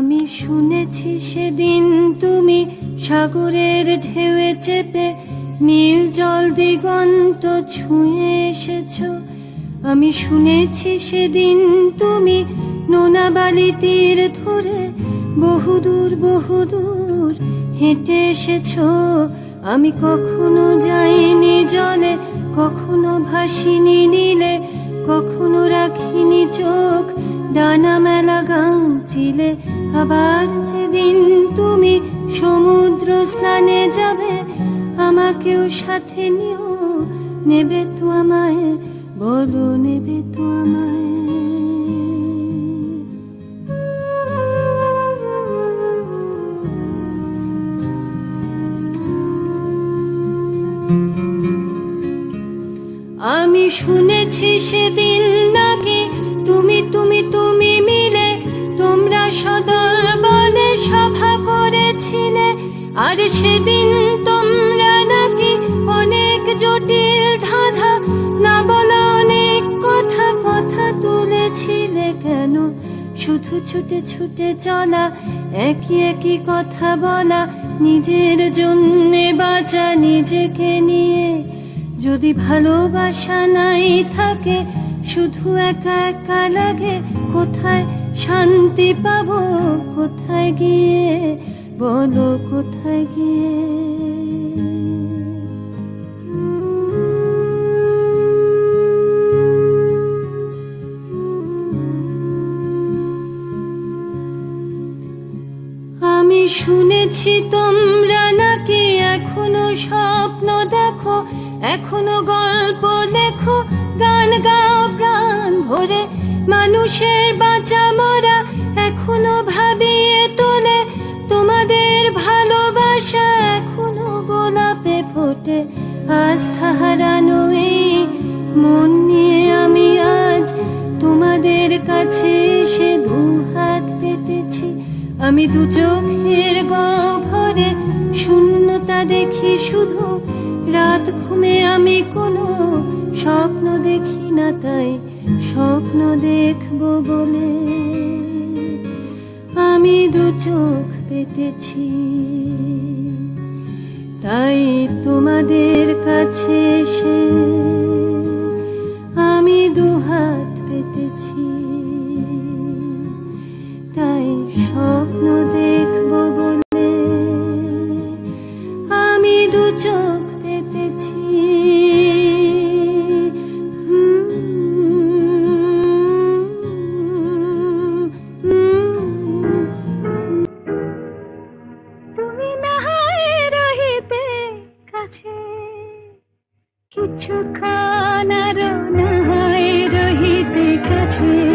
আমি শুনেছি সেদিন তুমি সাগরের ঢেউয়ে চেপে নীল জল দিগন্ত ছুঁয়ে এসেছো। আমি শুনেছি সেদিন তুমি নোনা বালি তীর ধরে বহুদূর বহুদূর হেঁটে এসেছো। আমি কখনো যাইনি জলে, কখনো ভাসিনি নীলে, কখনো রাখিনি চোখ ডানা মেলা গাংচিলে। আবার যেদিন তুমি সমুদ্র স্নানে যাবে, আমাকেও সাথে নিও, নেবে তো আমায়, বলো নেবে তো আমায়। আমি শুনেছি সেদিন নাকি তুমি তুমি তুমি মিলে তোমরা সদল বলে সভা করেছিলে। আর সেদিন তোমরা নাকি অনেক জটিল ধাঁধা না বলা অনেক কথা কথা তুলেছিলে। কেন শুধু ছুটে ছুটে চলা, একই একই কথা বলা, নিজের জন্যে বাঁচা নিজেকে নিয়ে। যদি ভালোবাসা নাই থাকে, শুধু একা একা লাগে, কোথায় শান্তি পাবো, কোথায় গিয়ে, বলো কোথায় গিয়ে। আমি শুনেছি তোমরা নাকি এখনো স্বপ্ন দেখো, এখনো গল্প লেখো, গান গাও প্রাণ ভরে, মানুষের বাঁচা মরা এখনো ভাবিয়ে তোলে। তোমাদের ভালোবাসা এখনো গোলাপে ফোটে। আস্থা হারানো এই মন নিয়ে আমি আজ তোমাদের কাছে এসে দুহাত পেতেছি। আমি দু চোখের গহ্বরে শূন্যতা দেখি শুধু, রাত ঘুমে আমি কোনো স্বপ্ন দেখি না, তাই স্বপ্ন দেখবো বলে আমি দু চোখ পেতেছি। তাই তোমাদের কাছে এসে আমি দুহাত পেতেছি, তাই স্বপ্ন দেখবো বলে আমি দু চোখ পেতেছি। তুমি না রহিতে কাছে কিছুক্ষণ, আর না রহিতে কাছে।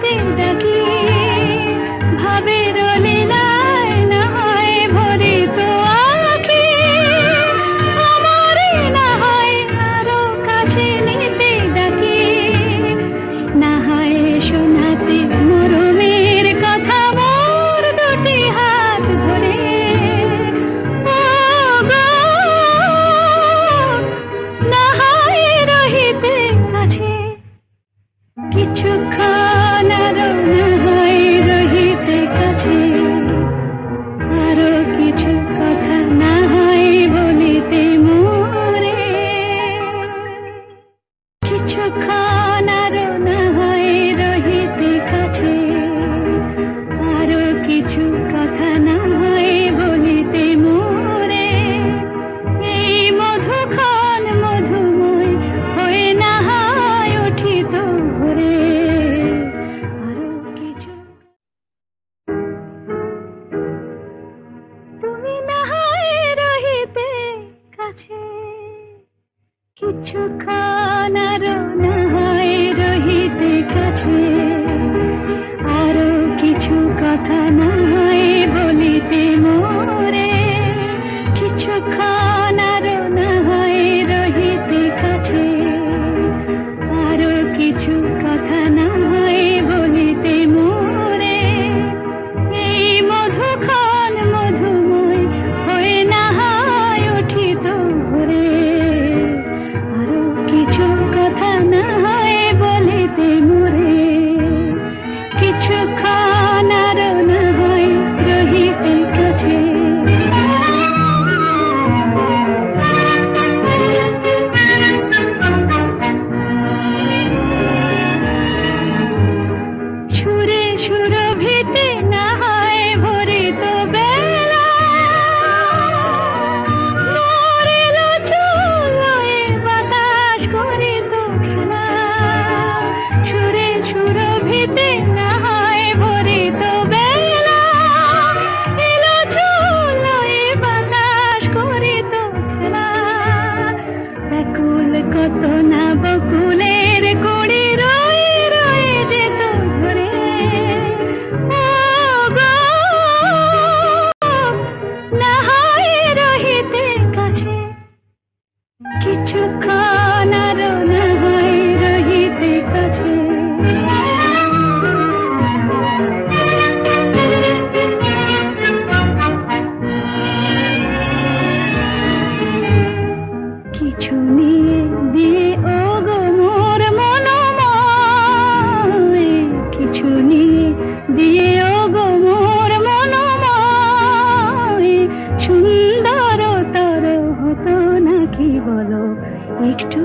নিতে ডাকি ভাবের লীলায় না হয় ভরে তো আঁখি আমারে না হয় আরো কাছে নিতে ডাকি না হয় শোনাতে মরমের কথা মোর দুটি হাত ধরে ও গো না হয় রহিতে কাছে কিছুক্ষণ আরো না হয় রহিতে কাছে আরো কিছু কথা না হয় বলিতে মোরে কিছুক্ষণ আরো না হয় রহিতে কাছে আরো কিছু কথা না হয় বলিতে মোরে এই মধুক্ষণ মধুময় হয়ে না হয় উঠিত ভোরে আরো কিছু তুমি না হয় রহিতে কাছে কিছুক্ষণ আরো না হয় রহিতে কাছে আরো কিছু কথা না হয় বলিতে মোরে কিছুক্ষণ আরো না হয় রহিতে কাছে আরো কিছু কথা না হয় বলিতে মোরে এই মধুক্ষণ মধুময় হয়ে না হয় উঠিত ভোরে আরো কিছু কথা না হয় বলিতে মোরে কিছুক্ষণ আরো না হয় রহিতে কাছে সুরে সুরভিতে না হয় ভরে তো বেলা মরেল চুলোয় বাতাস করে তো খেলা সুরে সুরভিতে না হয় ভরে তো বেলা এলো চুলোয় বাতাস করে তো খেলা ব্যাকুল কত না বকুলের কুড়ি রয়ে রয়ে যেত ধরে ও গো না হয় রহিতে কাছে কিছুক্ষণ আরো না হয় রহিতে কাছে কিছু নিয়ে দিয়ে ও গো মোর মনোময় কিছু নিয়ে দিয়ে ও গো মোর মনোময় সুন্দরতর হতো নাকি বলো একটু